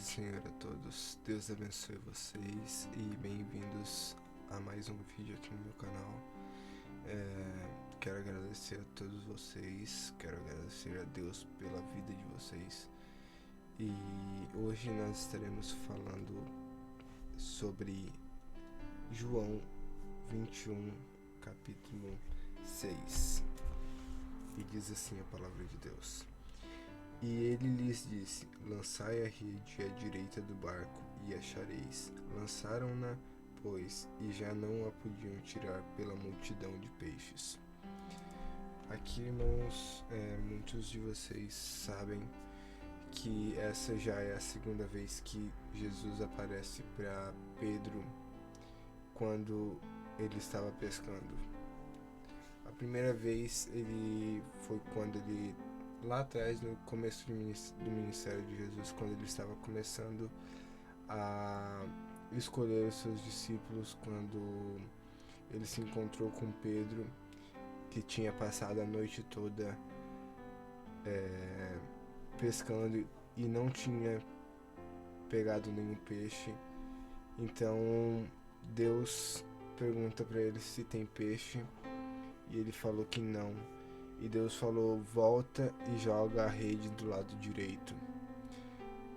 Senhor a todos, Deus abençoe vocês e bem-vindos a mais um vídeo aqui no meu canal. Quero agradecer a todos vocês, quero agradecer a Deus pela vida de vocês. E hoje nós estaremos falando sobre João 21, capítulo 6. E diz assim a palavra de Deus: E ele lhes disse: Lançai a rede à direita do barco, e achareis. Lançaram-na, pois, e já não a podiam tirar pela multidão de peixes. Aqui, irmãos, muitos de vocês sabem que essa já é a segunda vez que Jesus aparece para Pedro quando ele estava pescando. A primeira vez ele foi quando ele, lá atrás, no começo do ministério de Jesus, quando ele estava começando a escolher os seus discípulos, quando ele se encontrou com Pedro, que tinha passado a noite toda pescando e não tinha pegado nenhum peixe. Então Deus pergunta para ele se tem peixe, e ele falou que não. E Deus falou: volta e joga a rede do lado direito.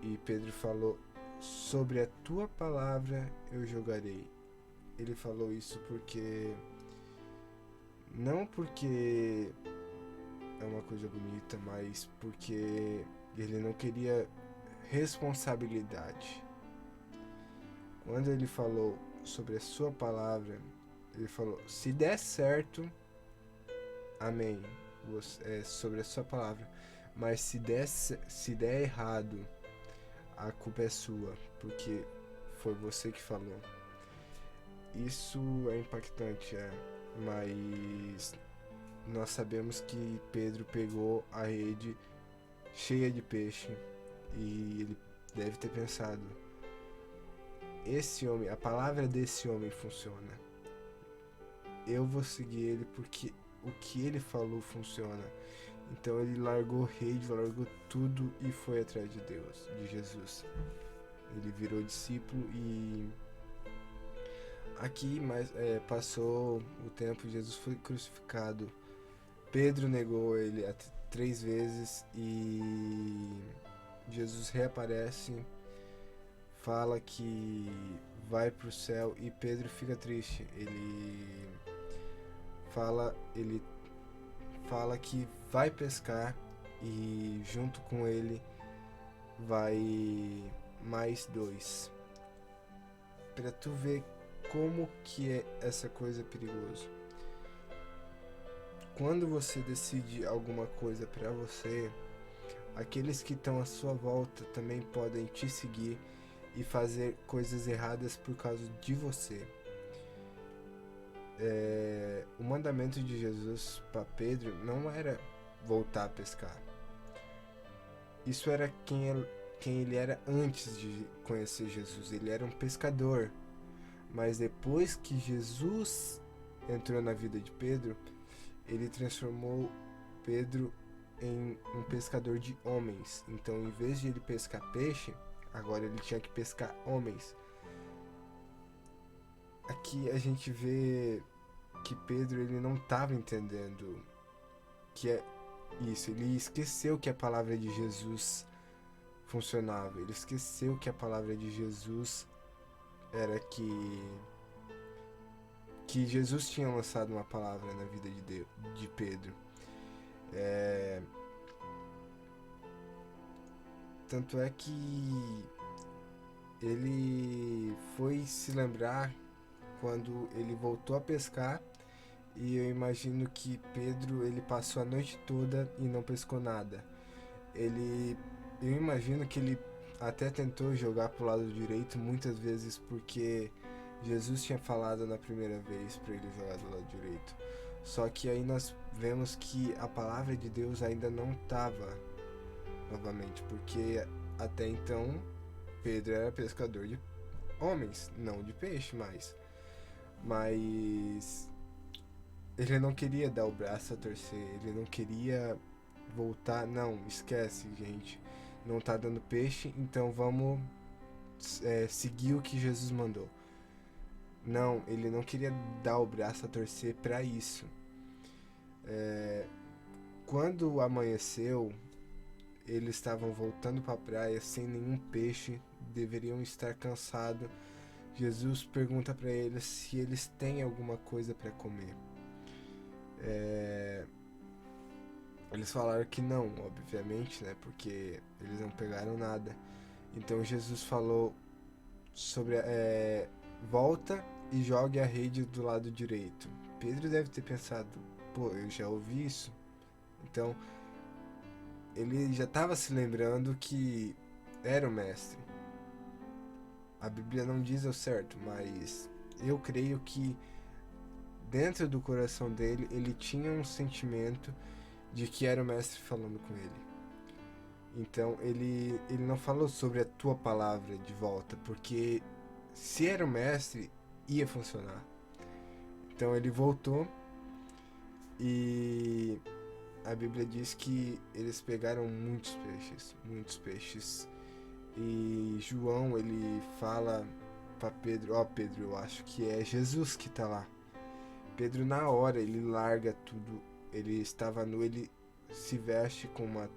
E Pedro falou: sobre a tua palavra eu jogarei. Ele falou isso não porque é uma coisa bonita, mas porque ele não queria responsabilidade. Quando ele falou sobre a sua palavra, ele falou: se der certo, amém, sobre a sua palavra, mas se der errado, a culpa é sua, porque foi você que falou. Isso é impactante, mas nós sabemos que Pedro pegou a rede cheia de peixe e ele deve ter pensado: esse homem, a palavra desse homem funciona. Eu vou seguir ele porque o que ele falou funciona. Então ele largou rede, largou tudo e foi atrás de Deus, de Jesus. Ele virou discípulo e aqui passou o tempo, Jesus foi crucificado. Pedro negou ele 3 vezes e Jesus reaparece, fala que vai pro céu e Pedro fica triste. Ele fala que vai pescar e junto com ele vai mais 2. Para tu ver como que é essa coisa perigosa. Quando você decide alguma coisa para você, aqueles que estão à sua volta também podem te seguir e fazer coisas erradas por causa de você. O mandamento de Jesus para Pedro não era voltar a pescar. Isso era quem ele era antes de conhecer Jesus. Ele era um pescador. Mas depois que Jesus entrou na vida de Pedro, ele transformou Pedro em um pescador de homens. Então, em vez de ele pescar peixe, agora ele tinha que pescar homens. Aqui a gente vê que Pedro, ele não estava entendendo que é isso. Ele esqueceu que a palavra de Jesus funcionava. Ele esqueceu que a palavra de Jesus era que Jesus tinha lançado uma palavra na vida de Pedro. Tanto é que ele foi se lembrar quando ele voltou a pescar, e eu imagino que Pedro, ele passou a noite toda e não pescou nada. Eu imagino que ele até tentou jogar pro lado direito muitas vezes, porque Jesus tinha falado na primeira vez para ele jogar do lado direito. Só que aí nós vemos que a palavra de Deus ainda não estava novamente, porque até então Pedro era pescador de homens, não de peixe mais. Mas ele não queria dar o braço a torcer, ele não queria voltar. Não, esquece, gente, não tá dando peixe, então vamos seguir o que Jesus mandou. Não, ele não queria dar o braço a torcer para isso. Quando amanheceu, eles estavam voltando para a praia sem nenhum peixe, deveriam estar cansados. Jesus pergunta para eles se eles têm alguma coisa para comer. Eles falaram que não, obviamente, né? Porque eles não pegaram nada. Então Jesus falou sobre volta e jogue a rede do lado direito. Pedro deve ter pensado, pô, eu já ouvi isso. Então ele já estava se lembrando que era o mestre. A Bíblia não diz ao certo, mas eu creio que dentro do coração dele ele tinha um sentimento de que era o mestre falando com ele. Então ele não falou sobre a tua palavra de volta, porque se era o mestre, ia funcionar. Então ele voltou e a Bíblia diz que eles pegaram muitos peixes. E João, ele fala para Pedro, Pedro, eu acho que é Jesus que tá lá. Pedro, na hora, ele larga tudo, ele estava nu, ele se veste com uma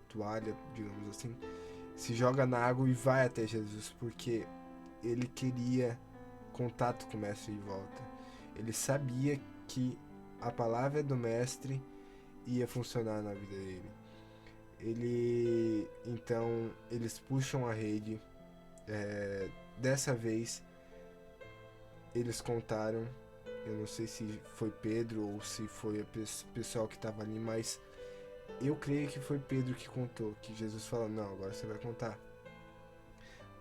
toalha, digamos assim, se joga na água e vai até Jesus, porque ele queria contato com o mestre de volta. Ele sabia que a palavra do mestre ia funcionar na vida dele. Então eles puxam a rede. Dessa vez eles contaram, eu não sei se foi Pedro ou se foi o pessoal que estava ali, mas eu creio que foi Pedro que contou, que Jesus falou, não, agora você vai contar.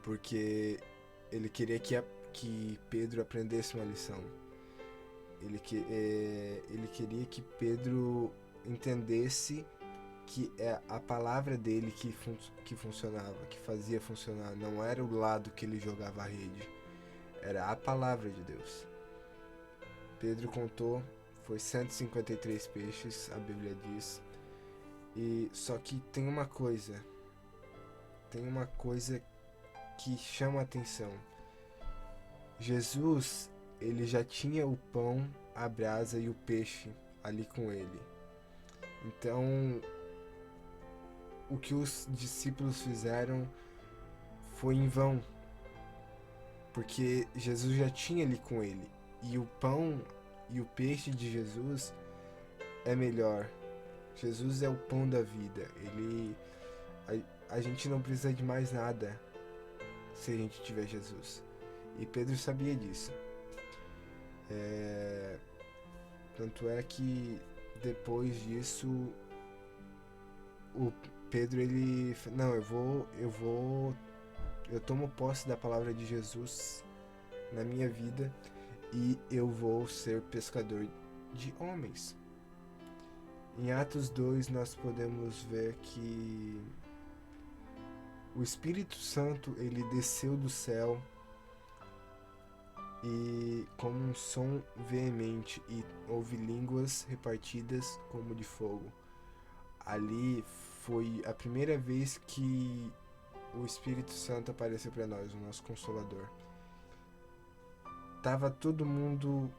Porque ele queria que Pedro aprendesse uma lição. Ele queria que Pedro entendesse que é a palavra dele que funcionava, que fazia funcionar. Não era o lado que ele jogava a rede, era a palavra de Deus. Pedro contou, foi 153 peixes, a Bíblia diz. E só que tem uma coisa que chama a atenção. Jesus, ele já tinha o pão, a brasa e o peixe ali com ele. Então, o que os discípulos fizeram foi em vão, porque Jesus já tinha ali com ele. E o pão e o peixe de Jesus é melhor. Jesus é o pão da vida. A gente não precisa de mais nada se a gente tiver Jesus. E Pedro sabia disso. Tanto é que depois disso o Pedro, ele, não, eu tomo posse da palavra de Jesus na minha vida e eu vou ser pescador de homens. Em Atos 2 nós podemos ver que o Espírito Santo, ele desceu do céu e como um som veemente, e houve línguas repartidas como de fogo. Ali foi a primeira vez que o Espírito Santo apareceu para nós, o nosso Consolador. Tava todo mundo,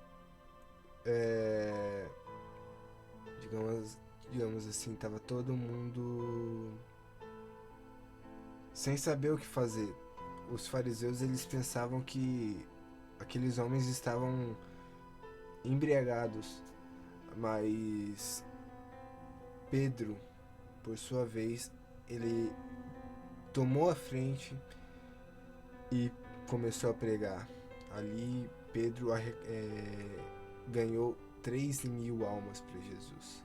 digamos assim, tava todo mundo sem saber o que fazer. Os fariseus, eles pensavam que aqueles homens estavam embriagados, mas Pedro, por sua vez, ele tomou a frente e começou a pregar. Ali Pedro ganhou 3.000 almas para Jesus.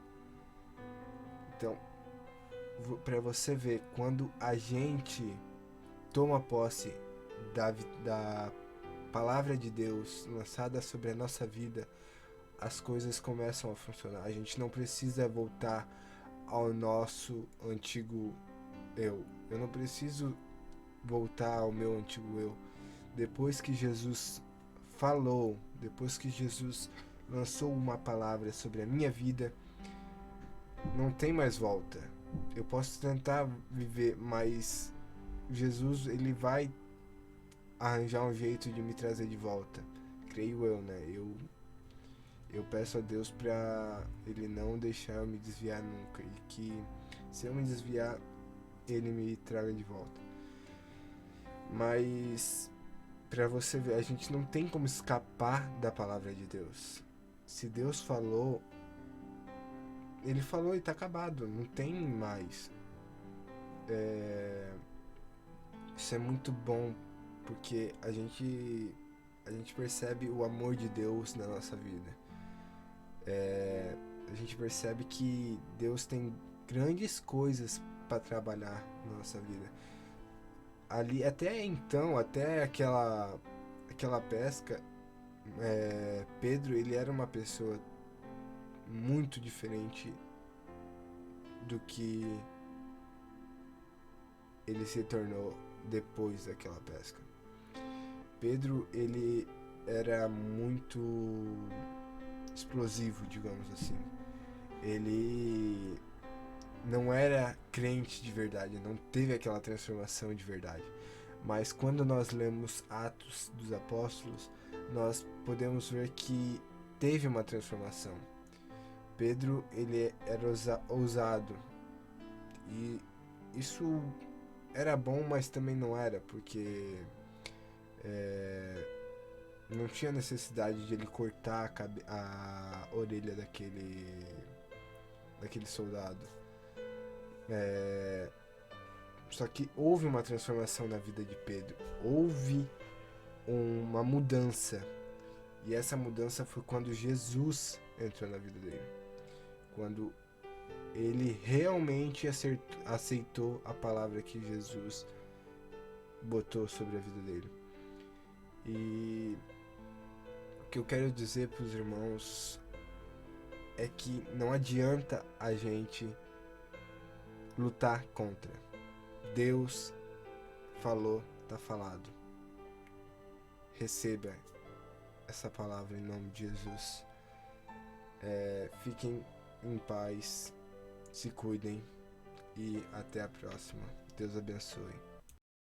Então, para você ver, quando a gente toma posse da palavra de Deus lançada sobre a nossa vida, as coisas começam a funcionar. A gente não precisa voltar ao nosso antigo eu. Eu não preciso voltar ao meu antigo eu. Depois que Jesus falou, depois que Jesus lançou uma palavra sobre a minha vida, não tem mais volta. Eu posso tentar viver, mas Jesus, ele vai arranjar um jeito de me trazer de volta. Creio eu, né? Eu peço a Deus pra Ele não deixar eu me desviar nunca. E que se eu me desviar, Ele me traga de volta. Mas, pra você ver, a gente não tem como escapar da palavra de Deus. Se Deus falou, Ele falou e tá acabado. Não tem mais. Isso é muito bom, porque a gente percebe o amor de Deus na nossa vida. A gente percebe que Deus tem grandes coisas para trabalhar na nossa vida. Ali, até então, até aquela pesca, Pedro, ele era uma pessoa muito diferente do que ele se tornou depois daquela pesca. Pedro, ele era muito explosivo, digamos assim. Ele não era crente de verdade, não teve aquela transformação de verdade. Mas quando nós lemos Atos dos Apóstolos, nós podemos ver que teve uma transformação. Pedro, ele era ousado. E isso era bom, mas também não era, porque não tinha necessidade de ele cortar a orelha daquele soldado. Só que houve uma transformação na vida de Pedro. Houve uma mudança. E essa mudança foi quando Jesus entrou na vida dele. Quando ele realmente aceitou a palavra que Jesus botou sobre a vida dele. E o que eu quero dizer para os irmãos é que não adianta a gente lutar contra. Deus falou, tá falado. Receba essa palavra em nome de Jesus. Fiquem em paz, se cuidem e até a próxima. Deus abençoe.